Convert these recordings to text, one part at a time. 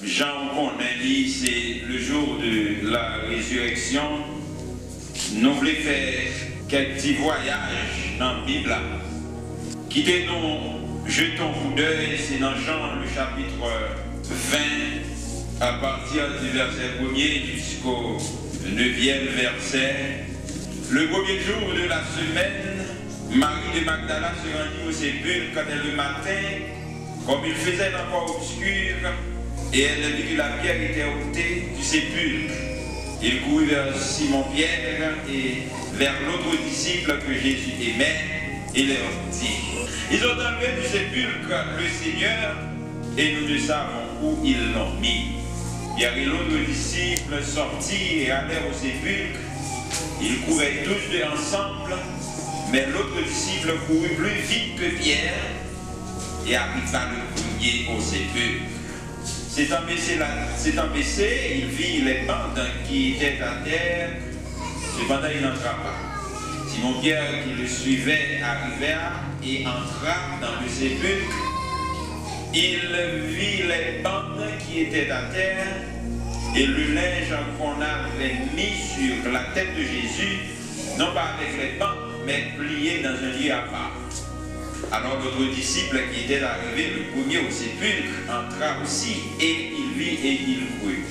Jean Connery, c'est le jour de la résurrection. Nous voulons faire quelques petits voyages dans la Bible. Quittez-nous, jetons coup d'œil, c'est dans Jean le chapitre 20, à partir du verset 1er jusqu'au 9e verset. Le premier jour de la semaine, Marie de Magdala se rendit au sépulcre quand le matin, comme il faisait encore obscur, et elle vit que la pierre était ôtée du sépulcre. Il courut vers Simon-Pierre et vers l'autre disciple que Jésus aimait et leur dit: ils ont enlevé du sépulcre le Seigneur et nous ne savons où ils l'ont mis. Pierre et l'autre disciple sortirent et allèrent au sépulcre. Ils couraient tous deux ensemble, mais l'autre disciple courut plus vite que Pierre et arriva le premier au sépulcre. S'étant baissé, il vit les bandes qui étaient à terre, cependant il n'entra pas. Simon-Pierre, qui le suivait, arriva et entra dans le sépulcre. Il vit les bandes qui étaient à terre et le linge qu'on avait mis sur la tête de Jésus, non pas avec les bandes, mais plié dans un lieu à part. Alors l'autre disciple qui était arrivé le premier au sépulcre entra aussi et il vit et il crut.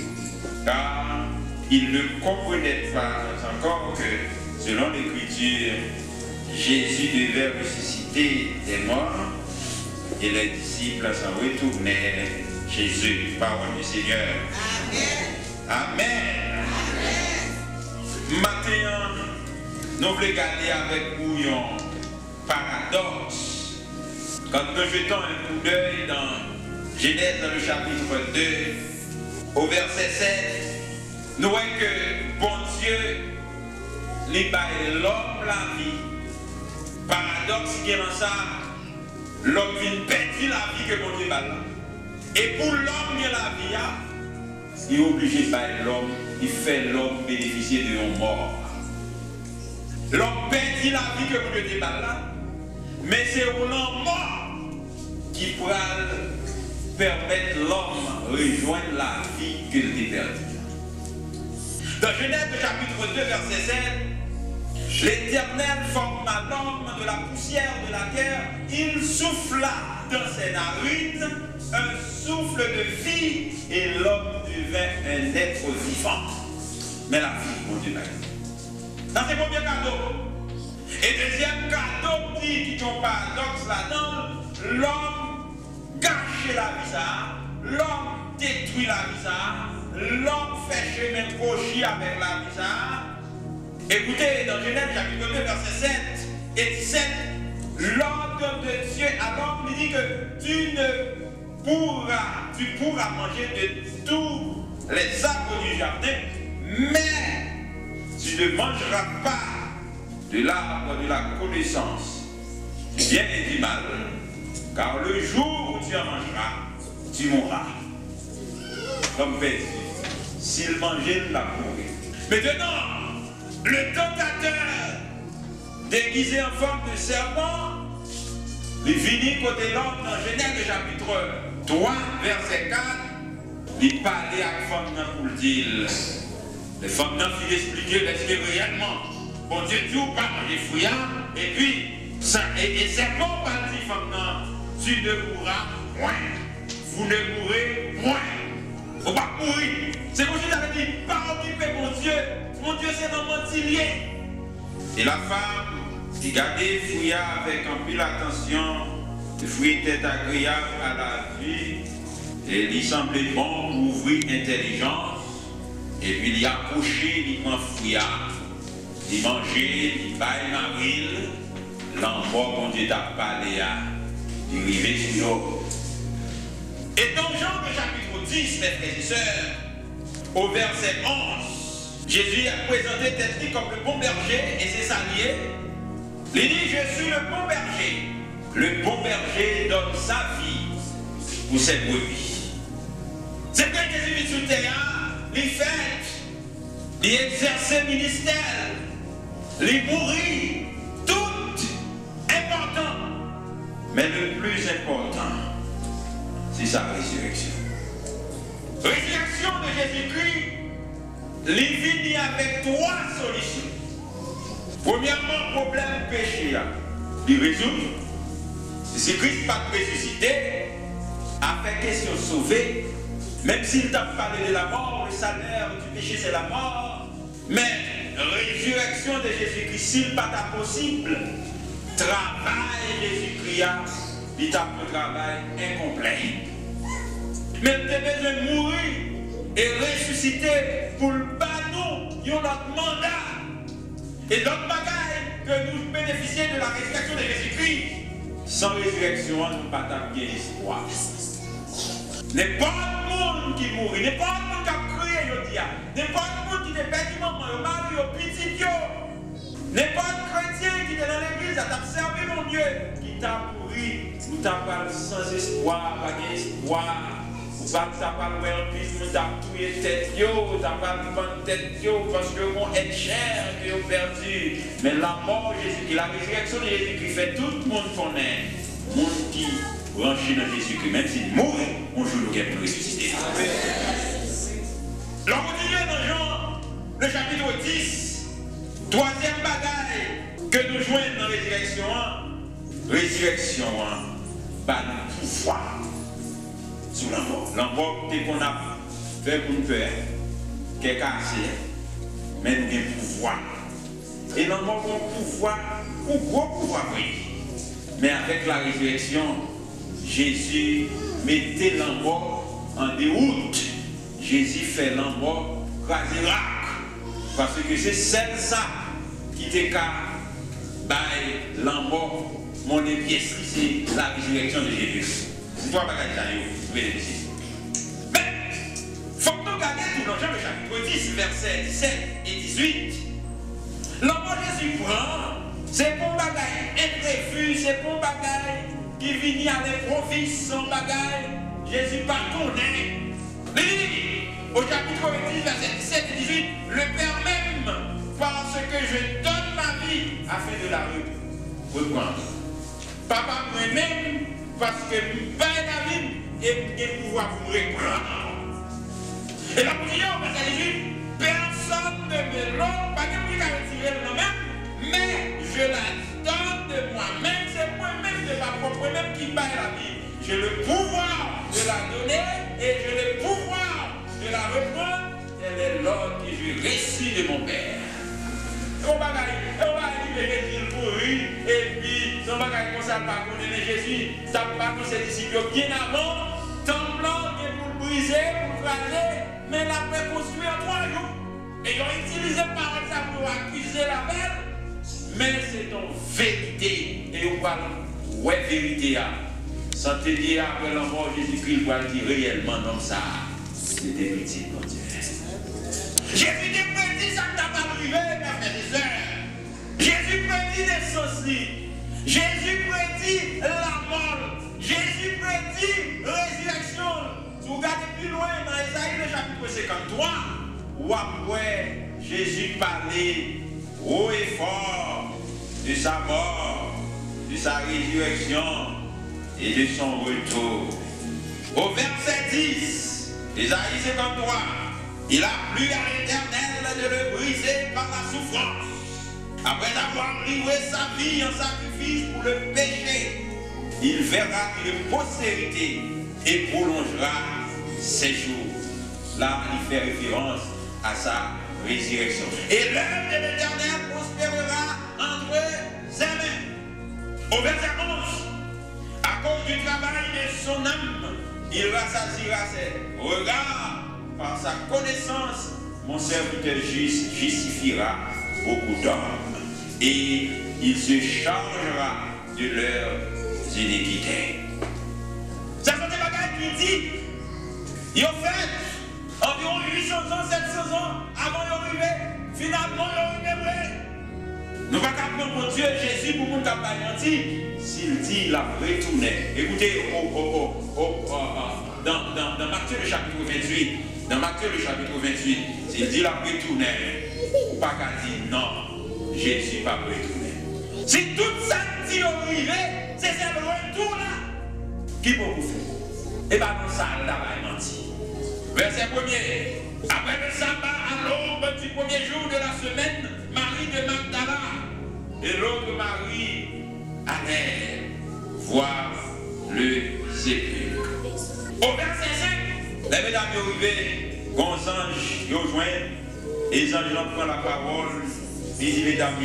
Car il ne comprenait pas encore que, selon l'Écriture, Jésus devait ressusciter des morts et les disciples s'en retournèrent chez eux. Parole du Seigneur. Amen. Amen. Maintenant, nous voulons garder avec vous un paradoxe. Quand nous jetons un coup d'œil dans Genèse, dans le chapitre 2, au verset 7, nous voyons que bon Dieu libère l'homme la vie. Paradoxe qui est dans ça, l'homme vient perdre la vie que bon Dieu bat. Et pour l'homme qui a la vie, il est obligé de battre l'homme, il fait l'homme bénéficier de l'homme mort. L'homme perd la vie que bon Dieu bat, mais c'est l'homme mort qui pourra permettre l'homme de rejoindre la vie qu'il a perdue. Dans Genèse chapitre 2, verset 7, l'Éternel forma l'homme de la poussière de la terre, il souffla dans ses narines un souffle de vie et l'homme devint un être vivant. Mais la vie, mon Dieu, dans ses premiers cadeaux. Et deuxième cadeau dit, qui est un paradoxe là-dedans, l'homme gâche la vie, l'homme détruit la vie, l'homme fait chemin gaucher avec la vie. Écoutez, dans Genèse chapitre 2, verset 7 et 17, l'ordre de Dieu à l'homme lui dit que tu pourras manger de tous les arbres du jardin, mais tu ne mangeras pas de l'arbre de la connaissance du bien et du mal, car le jour où tu en mangeras, tu mourras. Comme Père dit, s'il mangeait, il la mourrait. Maintenant, le tentateur, déguisé en forme de serpent, il finit côté l'homme dans Genèse chapitre 3, verset 4, il parlait à la femme pour le dire. Les femmes n'ont pas expliqué est-ce que réellement, bon Dieu dit ou pas manger fouillard, et puis, et c'est bon pas dire femme, tu ne mourras point. Vous ne mourrez point. Vous ne pas mourir. C'est comme si j'avais dit, pas occuper mon Dieu c'est dans mon tilier. Et la femme, qui gardait fouillard avec un peu l'attention, le fruit était agréable à la vue, et il semblait bon pour ouvrir intelligence. Et puis il y a couché, il prend fouillard, il mangeait, il baille maril, l'enfant qu'on Dieu t'a parlé à, il rivait sur l'eau. Et dans Jean le chapitre 10, mes frères et sœurs, au verset 11, Jésus a présenté tête comme le bon berger et c'est salier. Il dit, je suis le bon berger. Le bon berger donne sa vie pour ses brebis. C'est que Jésus vit sur terre. Il fait, il exerce le ministère, il mourit, tout important. Mais le plus important, c'est sa résurrection. Résurrection de Jésus-Christ, il vient avec 3 solutions. Premièrement, problème péché, il résout. Si Christ pas ressuscité, a fait question sauver, même s'il t'a parlé de la mort, le salaire du péché c'est la mort, mais résurrection de Jésus-Christ, s'il pas possible, travail Jésus-Christ, il t'a un travail incomplet. Mais tu as besoin de mourir et ressusciter pour le bâton, il y a notre mandat. Et l'autre bagaille que nous bénéficions de la résurrection de Jésus-Christ, sans résurrection, nous n'avons pas bien espoir. N'est pas le monde qui mourit, n'est pas le monde qui a crié, n'est pas le monde qui est perdu maman, le mari, le petit, n'est pas le chrétien qui est dans l'église, qui t'a servi mon Dieu, qui t'a pourri, nous t'a pas sans espoir, pas d'espoir. Ou pas t'as pas le en plus, nous t'a tué tête, t'as pas le bonne tête, parce que mon est cher que vous perdu. Mais la mort de Jésus, la résurrection de Jésus qui fait tout le monde connaît. Le monde qui branché dans Jésus-Christ, même s'il mourit, on joue le guet pour ressusciter. L'on continue dans Jean, le chapitre 10, 3e bagaille que nous jouons dans la résurrection. Résurrection, par le pouvoir. Sous la mort. La mort, c'est qu'on a fait pour nous peur, qui est cassé, mais nous avons pouvoir. Et la mort, on pouvoir, ou gros pouvoir, oui. Mais avec la résurrection, Jésus mettait la mort en déroute. Jésus fait la mort rasirac. Parce que c'est celle-là qui était qu'à la mort, mon pièce, c'est la résurrection de Jésus. C'est toi, mais il faut que nous regardions tout dans Jean le chapitre 10, versets 17 et 18. L'enfant Jésus prend, c'est pour bagaille imprévu, c'est pour bagaille qui vient à l'improviste, son bagaille. Jésus pas connaît. Au chapitre 10, versets 17 et 18, le Père même, parce que je donne ma vie, afin de la reprendre. Papa moi-même, parce que je paye la vie et je pouvoir vous reprendre. Et la prière, verset 18, personne ne me l'offre, pas de prix à retirer de moi-même, mais je la donne de moi-même, c'est moi-même de ma propre même qui paye la vie. J'ai le pouvoir de la donner et j'ai le pouvoir de la reprendre. Elle est l'ordre que je récite de mon Père. On va arriver Jésus pourri, et puis son bagage comme ça pas connaître Jésus, ça pas que ses disciples bien avant, semblant pour le briser, pour le craser, mais l'a fait construire en 3 jours. Et ils ont utilisé par ça pour accuser la belle, mais c'est en vérité, et on parle, ouais, vérité, sans te dire après la mort de Jésus-Christ, va dire réellement non ça, c'était petit, mon Dieu. Jésus te prédit ça que t'as pas privé, mes frères et sœurs. Jésus prédit naissance. Jésus prédit la mort. Jésus prédit résurrection. Si vous regardez plus loin dans Isaïe le chapitre 53, où après Jésus parlait haut et fort de sa mort, de sa résurrection et de son retour. Au verset 10, Isaïe 53, il a plu à l'Éternel de le briser par la souffrance. Après avoir livré sa vie en sacrifice pour le péché, il verra une postérité et prolongera ses jours. Là, il fait référence à sa résurrection. Et l'œuvre de l'Éternel prospérera entre ses mains. Au verset 11, à cause du travail de son âme, il rassasiera ses regards. Par sa connaissance, mon serviteur justifiera beaucoup d'hommes et il se chargera de leurs iniquités. Ça sont des bagages qui dit, ils ont fait environ 800 ans, 700 ans avant d'arriver, finalement ils ont vrai. Nous ne pouvons pas prendre mon Dieu Jésus pour nous pas mentir. S'il dit la retourner, écoutez, dans Matthieu le chapitre 28, dans Matthieu le chapitre 28, s'il dit la retourner, ou pas qu'à dire non, Jésus pas retourner. Si tout ça dit arrivé, c'est ce retour là qui peut vous faire. Et bien, dans ça, là, il mentit. Verset 1er. Après le sabbat, à l'aube du premier jour de la semaine, Marie de Magdala et l'autre Marie allèrent voir le sépulcre. Au verset 5, les mesdames sont arrivées, les anges sont joints, et les anges prennent la parole, et disent mesdames,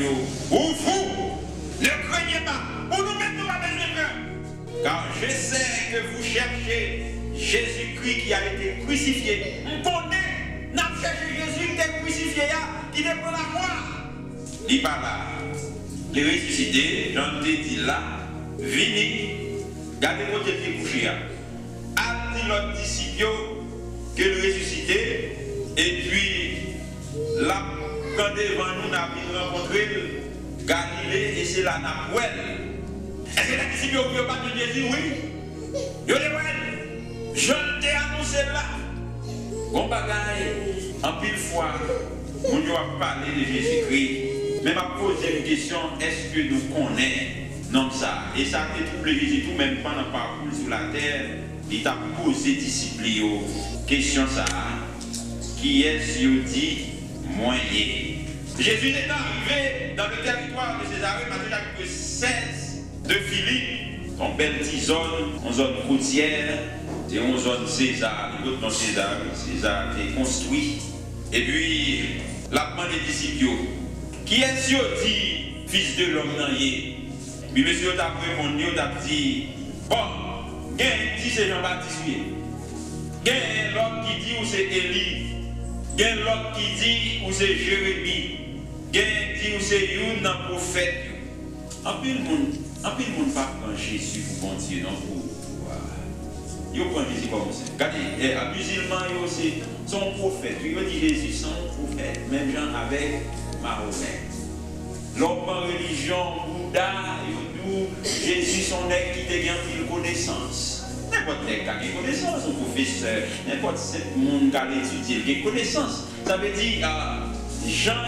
pour vous, ne craignez pas, pour nous-mêmes, nous n'avons besoin de peur. Car je sais que vous cherchez Jésus-Christ qui a été crucifié. On connaît, nous avons cherché Jésus qui est crucifié, qui est pour la croix. Il parle là. Les ressuscités, Jean te dit là, venez, gardez votre pied couché. A dit l'autre disciple que le ressuscité, et puis là, quand devant nous, nous avons rencontré Galilée et c'est la Napouelle. Est-ce que les disciples ont pas de Jésus? Oui. Yo les voyez. Je t'ai annoncé là. Bon bagaille, en pile fois, on doit parler de Jésus-Christ. Mais m'a posé une question, est-ce que nous connaissons ça? Et ça a été tout Jésus, tout même pendant le parcours sur la terre, il t'a posé disciples. Question ça, qui est-ce qui dit moyen? Jésus est arrivé dans le territoire de Césarée, Matthieu chapitre 16 de Philippe, en belle petite zone, en zone côtière, c'est une zone César, l'autre dans César est construit. Et puis, la demande des disciples, qui est-ce qui dit fils de l'homme nan yé? Puis monsieur t'a répondu, t'a dit, bon, il y a un dit c'est Jean-Baptiste, il y a l'autre qui dit ou c'est Élie, il y a l'autre qui dit ou c'est Jérémie, il y a un dit ou c'est Youn, un prophète. En plus, le monde pas prend Jésus pour bon Dieu, non pour. Ils prennent Jésus comme ça. Regardez, les musulmans, sont prophètes. Ils disent Jésus, sont prophètes, même gens avec Mahomet. L'homme en religion, Bouddha, Jésus, son nègre qui te gagne une connaissance. N'importe qui a une connaissance, un professeur, n'importe quel monde qui a étudié une connaissance. Ça veut dire, Jean,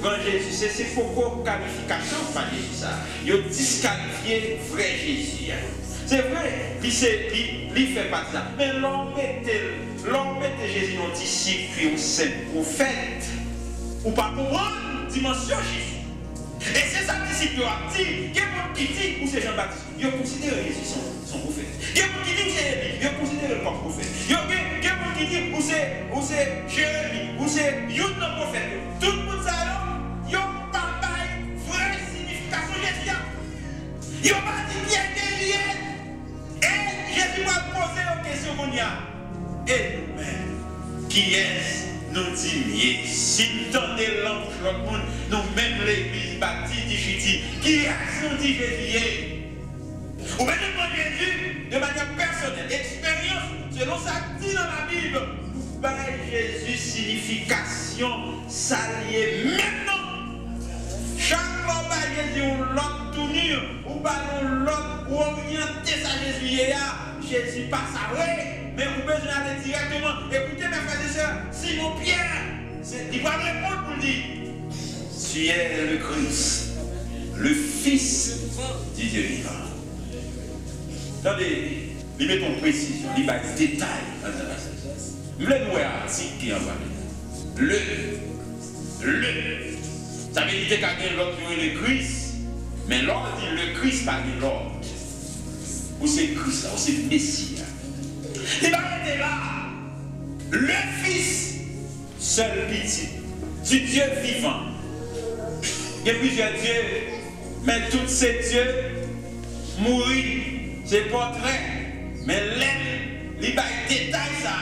prend Jésus, c'est pourquoi qualification par Jésus ça. Ils ont disqualifié vrai Jésus. C'est vrai, il fait pas ça. Mais l'homme mettait Jésus dans le disciple, puis on sait prophète. Ou pas comprendre dimension Jésus. Et c'est ça que le disciple a dit. Il y a des qui dit où c'est Jean-Baptiste. Il considère Jésus son prophète. Il y a des qui dit où c'est Élie. Il considère le prophète. Il y a des qui dit où c'est Jérémie, où c'est Youn le prophète. Tout le monde ça, il y a pas de vraie signification Jésus. Il n'y a pas dit qu'il y a des liens. Et Jésus va poser une question qu'on y a. Et nous-mêmes, qui est-ce nous dit, si nous tendez l'enfant, nous-mêmes l'église baptiste d'Ichiti, qui est-ce nous dit Jésus? Ou bien nous prenons Jésus de manière personnelle, expérience, selon ça dit dans la Bible. Par Jésus, signification, s'allier maintenant. Chaque fois que Jésus ou l'autre tournure, ou pas l'autre, ou orienter sa Jésus, Jésus passe à vrai. Mais vous besoin d'aller directement. Écoutez mes frères et sœurs, Simon Pierre, il va répondre pour dire, tu es le Christ, le Fils du Dieu vivant. Attendez, il met en précision, il va détail dans ce passage. Je vais nous article qui en va. Ça veut dire qu'il y a l'autre le Christ, mais l'autre dit le Christ pas de l'autre. Ou c'est Christ là, ou c'est Messie. Il va être là, le Fils, seul petit, du Dieu vivant. Il y a plusieurs dieux, mais tous ces dieux mourir, c'est portrait. Mais l'aime, il va détail ça,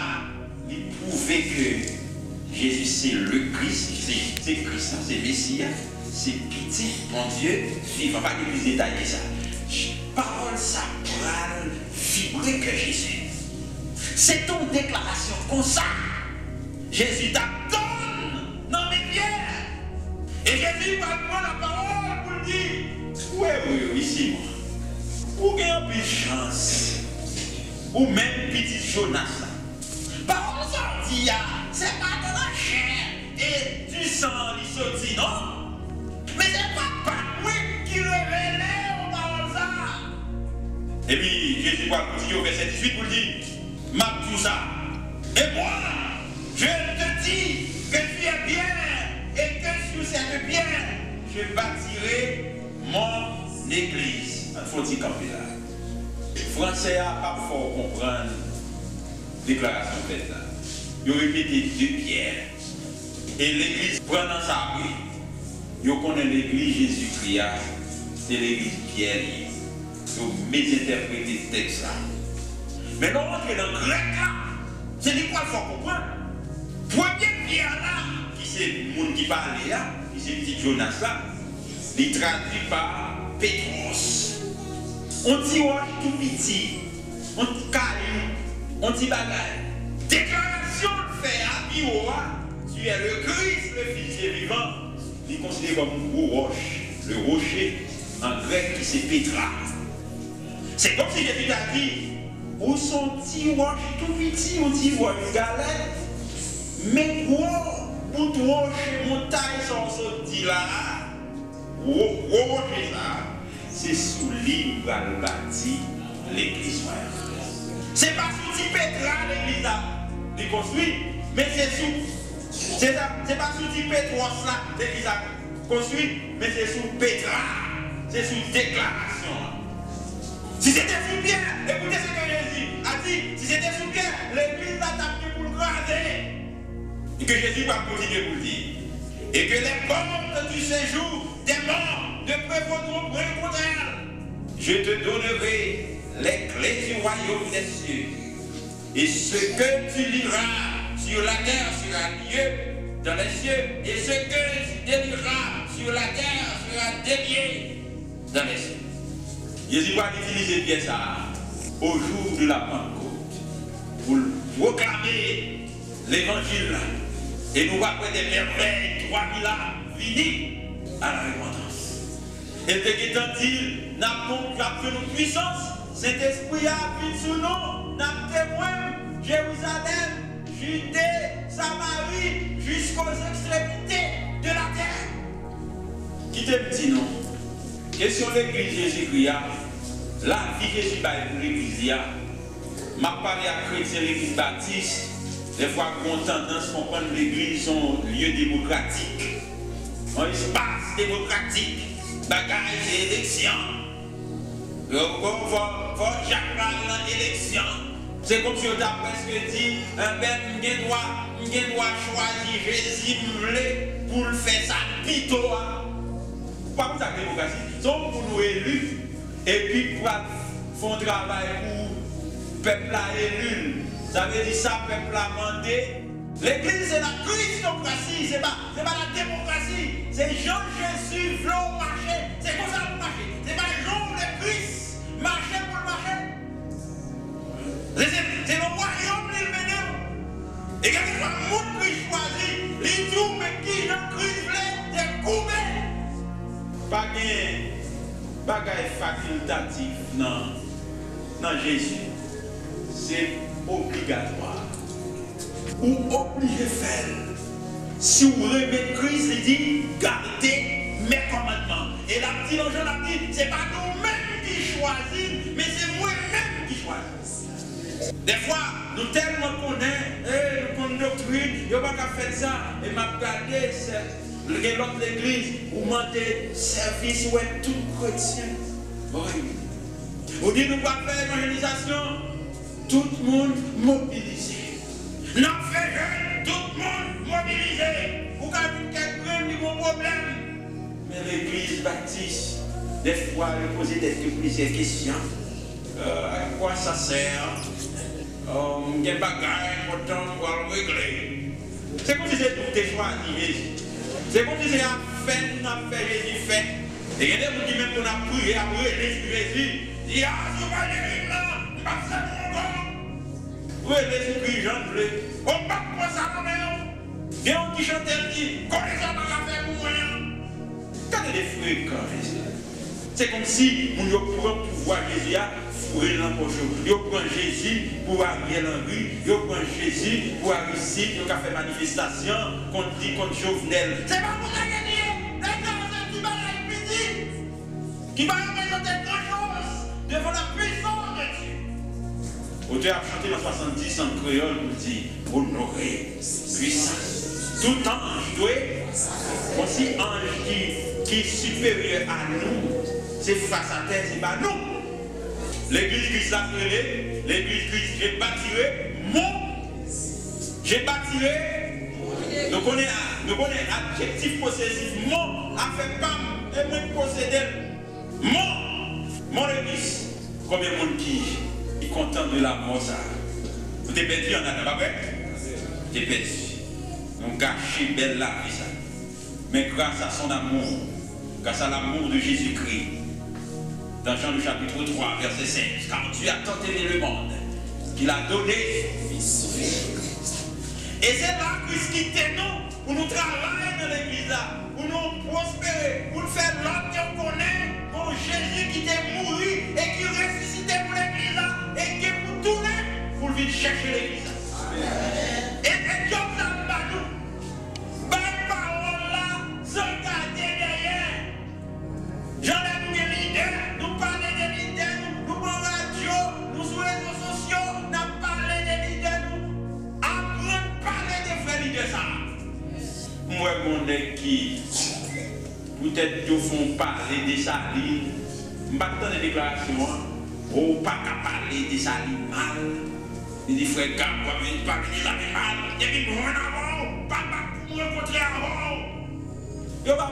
il prouvait que Jésus c'est le Christ, c'est Christ, c'est Messie, c'est petit, mon Dieu, vivant. Pas de plus détailler ça. Parole ça, parle, vibrer que Jésus. C'est ton déclaration comme ça. Jésus t'attend dans mes pierres. Et Jésus va prendre la parole pour dire, oui, Simon. Ou bien une chance. Ou même petit Jonas. Parole sortie, c'est pas de la chair et du sang, il sortit, non? Mais c'est pas moi qui révélait aux paroles ça. Et puis Jésus va continuer au verset 18 pour dire, m'a tout ça, Et moi, je te dis que tu es bien et que sur cette pierre, je bâtirai mon église. Il faut dire camper là. Français n'a pas fort comprendre la déclaration faite là. Ils ont répété 2 pierres. Et l'église prend dans sa rue. Ils connaissent l'église Jésus-Christ, c'est l'église Pierre. Ils ont mésinterprété le texte là. Mais nous rentrons dans le grec là. C'est quoi il faut comprendre? Première pierre là, qui c'est le monde qui parle là, qui c'est petit Jonas là, il traduit par Pétros. On dit tout petit, on dit caillou, on dit bagaille. Déclaration de fait à Bioa, tu es le Christ, le Fils du vivant. Il est considéré comme un gros roche. Le rocher, en grec, qui c'est Pétra. C'est comme si Jésus t'a dit, où sont petits roches tout petits, on dit roche galette, mais gros, pour rocher, montagne, ça dit là, rocher ça. C'est sous l'île va bâtir l'église. C'est pas sous petit Pétra l'église a construit, mais c'est pas sous petit Pétros là l'église a construit, mais c'est sous Pétra, c'est sous déclaration. Si c'était sous Pierre, écoutez ce que Jésus a dit, si c'était sous Pierre, l'église va taper pour le grader. Et que Jésus va continuer pour le dire. Et que les portes du séjour des morts ne prévaudront point contre elle. Je te donnerai les clés du royaume des cieux. Et ce que tu liras sur la terre sera lié dans les cieux. Et ce que tu délieras sur la terre sera délié dans les cieux. Jésus va utiliser bien ça au jour de la Pentecôte pour proclamer l'évangile. Et nous va prendre des merveilles, 3000 ans, finis à la repentance. Et dès qu'il t'a dit, n'a donc fait nos puissances, cet esprit a vu sous nous, n'a témoin, Jérusalem, Judée, Samarie, jusqu'aux extrémités de la terre. Qui te dit non? Question de l'église Jésus-Christ, la vie Jésus pour l'église, m'a parlé à chrétien l'église baptiste. Des fois, qu'on a tendance à comprendre l'église son lieu démocratique, un espace démocratique, bagaille et élection. Il faut chaque fois l'élection. C'est comme si on a presque dit, on doit choisir Jésus pour le faire ça pito. Pas pour la démocratie, c'est pour nous élus et puis pour faire un travail pour le peuple élu. Ça veut dire ça, peuple a mandé. L'église, c'est la christocratie, c'est pas la démocratie. C'est Jean-Jésus veut marcher. C'est comme ça pour marcher. C'est pas Jean le Christ marcher pour marcher. C'est le royaume qui le mène. Et quand il y a un monde qui choisit, les tout, mais qui Jean-Christ voulait, c'est coupé. Pas de bagaille facultatif, non, Jésus. C'est obligatoire ou obligé de faire. Si vous remettez Christ, il dit gardez mes commandements. Et la petite Jean l'a dit, c'est pas nous-mêmes qui choisissons, mais c'est moi-même qui choisis. Des fois, nous tellement connaissons, nous connaissons doctrine, il n'y a pas qu'à faire ça. Et m'a regardé l'autre église, où demandez service ou est tout chrétien. Vous dites nous pas faire l'évangélisation. Tout le monde mobilisé. Non, fait tout le monde mobilisé. Vous avez quelqu'un qui a un problème. Mais l'église baptiste, des fois, elle pose plusieurs questions. À quoi ça sert? Il y a des bagages importants pour le régler. C'est comme si c'est tout tes choix, Jésus. C'est comme si c'est à faire Jésus fait. Et il y a des gens qui même qu'on a prié après Jésus. Il y a un Jésus là, pas ça. Oui, Jésus-Christ, Jean bleu. On ne pas quoi ça, non? Il y a un qui chante et dit, connais ça dans la faire pour moi. Quand il est fréquent, c'est comme si on prend le pouvoir de Jésus, fourrer dans le poche. On prend Jésus pour arriver dans la rue, on prend Jésus pour arriver ici, on fait manifestation contre Jovenel. C'est pas pour ça qu'il dit, qui va la petit, qui va représenter grand chose devant la puissance de Dieu. Auteur a chanté en 70 en créole pour dire honoré, puissant. Tout ange doit, aussi ange qui est supérieur à nous, c'est face à terre, c'est pas nous. L'église Christ l'a créé, l'église Christ, j'ai bâti, nous connaissons adjectif possessif, mon, a fait pas, et moi posséder, mon église. Combien de monde qui est content de la mort ça? Vous êtes perdu en attendant, pas vrai? Vous êtes perdu. Nous gâchons belle la vie ça. Mais grâce à son amour, grâce à l'amour de Jésus-Christ, dans Jean le chapitre 3, verset 5, car Dieu a tant aimé le monde qu'il a donné. Et c'est là Christ qui t'aime nous, pour nous travailler dans l'église là, pour nous prospérer, pour nous faire l'autre qu'on connaît, pour Jésus qui t'est mort et qui ressuscité pour l'église là, et qui est pour tourner, pour venir chercher l'église là. Et Dieu n'a pas nous. Bonne parole là, sans garder derrière. J'enlève des leaders, nous parlons des leaders, nous prenons radio, nous sur les réseaux sociaux, nous parlons des leaders, nous apprenons à parler des vrais leaders ça. Moi, mon nez qui, peut-être qu'ils font parler des salines, je ne vais pas des déclarations, ou pas qu'à parler des salines mal. Il dit, frère, gars, vous ne parler des salines mal, et puis moi avant, pas pour me rencontrer avant. Je ne vais pas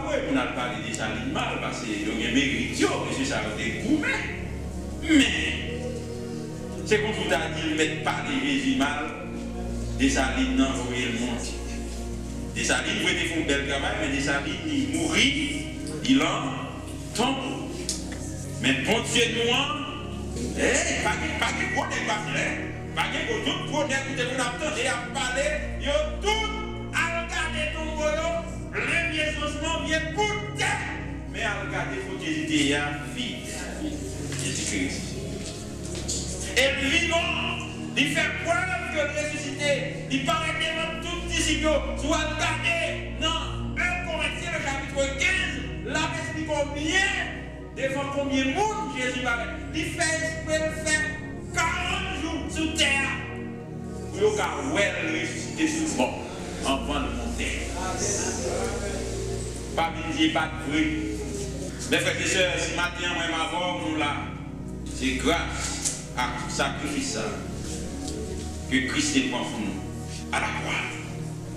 parler des salines mal, parce que je vais mériter, parce que ça va être gourmet. Mais, c'est comme vous avez dit, mettre parler Jésus mal, des salines non, vous voyez le monde. Des salines, vous faites un bel travail, mais des salines, ils mourent, ils en tombent. Mais bon Dieu, nous, pas de problème, pas de problème, tout le monde a parlé, ils ont tout à regarder ton voyant, le bien changement vient pour terre. Mais à regarder, il faut que Jésus ait vide. Jésus-Christ. Et vivant, il fait preuve que le ressuscité, il paraît devant tout disciple, soit regardé dans 1 Corinthiens, le chapitre 15, là, explique combien, devant combien de monde Jésus paraît. Il fait 40 jours sous terre, pour qu'il ait ressuscité sur le bord, avant de monter. Pas de dire, pas de bruit. Mes frères et sœurs, ce matin, moi, ma voix, nous là, c'est grâce à ce sacrifice que Christ est pour nous, à la croix.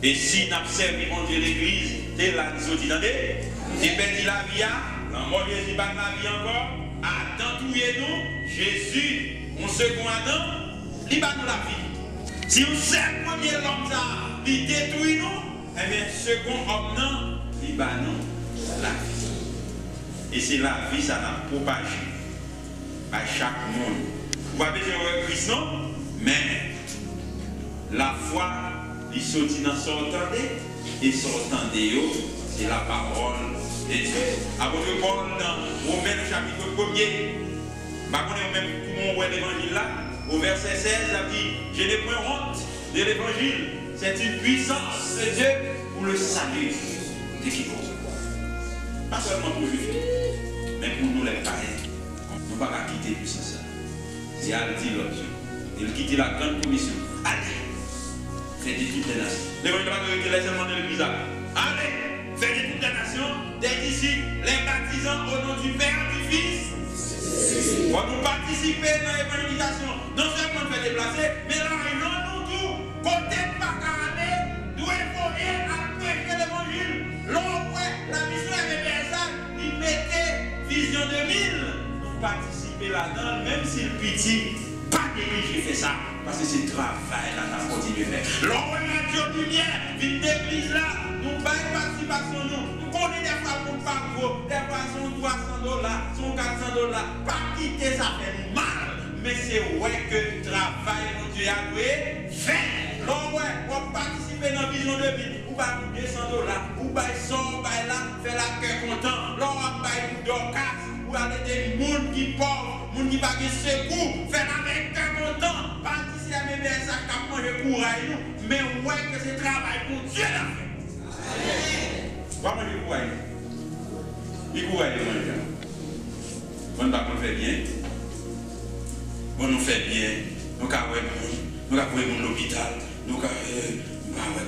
Et si nous avons servi mon Dieu l'église, c'est là nous sommes dit, c'est perdu la vie, la mort de Jésus, pas la vie encore, Adam tout nous, Jésus, on second Adam, il bat nous la vie. Si on sait le premier homme, il détruit nous, eh bien, second homme, non, il bat nous la vie. Et c'est la vie, ça l'a propagé à chaque monde. Vous n'avez pas besoin de Christ, non? Mais la foi, il sortit dans son entendé, et son entendé, c'est la parole de Dieu. Apôtre Paul, dans Romains chapitre 1er, même pour mon l'évangile là, au verset 16, il a dit, je n'ai point honte de l'évangile, c'est une puissance de Dieu pour le salut de quiconque. Pas seulement pour les juifs, mais pour nous les païens. Nous ne pouvons pas quitter tout ça. C'est à dire l'autre. Il quitte la grande commission. Allez, faites de toutes les nations. L'évangile va dire seulement de l'église. Allez, faites de toutes les nations, des disciples, les baptisants au nom du Père, du Fils. Pour nous participer dans l'évangélisation, non seulement faire déplacer, mais là, nous tout, côté de Pacarane, nous évoluer à prêcher l'évangile. La mission est ça, il mettait vision 2000 pour participer là-dedans, même si le petit, pas négligé fait ça, parce que c'est le travail là, ça continue de faire. L'homme a Dieu lumière, vite d'église là, nous baillons participation, nous connaissons des fois pour pas gros, des fois son $300, son $400, pas quitter ça fait mal, mais c'est vrai que le travail mon Dieu a doué, fait. L'homme pour participer dans la vision 2000, ou pas $200, ou pas 100, là, fait la cœur content, l'homme va pour Dorcas, ou aller des gens qui pauvres, gens qui pas de secours, fait la cœur content, participer à mes ça qui manger courage, mais ouais que c'est travail pour Dieu l'a fait. Pas manger courage. Il courage de manger. On va nous faire bien. On nous fait bien. nous avons l'hôpital, nous avons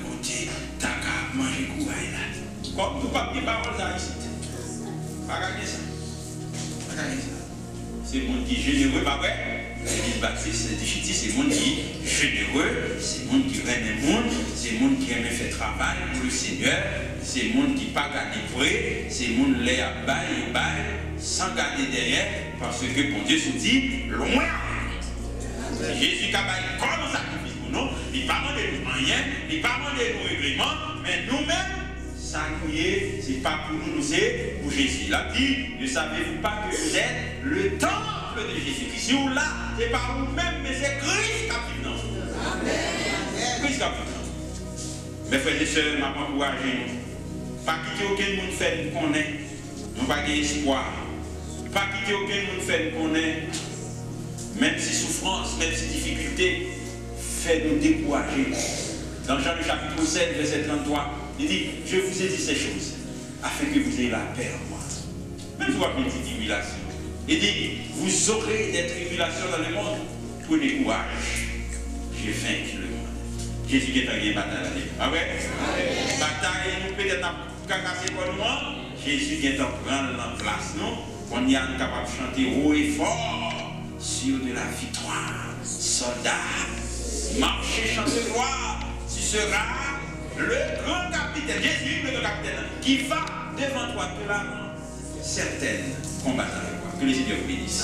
côté, t'as qu'à manger courage là. Comme tout pas de parole là ici. Regardez ça. Regardez ça. C'est le monde qui est généreux, pas vrai? L'église baptiste, c'est le monde qui est généreux, c'est le monde qui aime le monde, c'est le monde qui aime faire travail pour le Seigneur, c'est le monde qui n'a pas gardé près, c'est le monde qui l'a bail, sans garder derrière, parce que bon Dieu se dit, loin. Jésus qui a baillé comme un sacrifice pour nous, il ne parle pas de nous rien, il ne parle pas de nous règlements, mais nous-mêmes, ça nous est, ce n'est pas pour nous, c'est pour Jésus. Il a dit, ne savez-vous pas que vous êtes le temple de Jésus-Christ? Si vous là, ce n'est pas vous-même, mais c'est Christ qui a pris dans vous. Amen. Christ qui a pris dans vous. Mes frères et sœurs, je m'encourage. Pas quitter aucun monde fait nous connaître. Nous n'avons pas d'espoir. Pas quitter aucun monde fait nous connaître. Même si souffrance, même si difficulté, fait nous décourager. Dans Jean le chapitre 7, verset 33, il dit, je vous ai dit ces choses, afin que vous ayez la paix en moi. Même si vous avez une petite tribulation. Il dit, vous aurez des tribulations dans le monde, prenez courage. J'ai vaincu le monde. Jésus qui est en bataille. Ah ouais? Bataille, nous peut-être casser pour nous. Jésus qui est en prendre la place, non? On y a capable de chanter haut et fort sur de la victoire. Soldat, marchez, chantez gloire. Tu seras le grand capitaine, Jésus le grand capitaine, qui va devant toi te la certaine combattre avec toi. Que les Seigneur vous bénisse.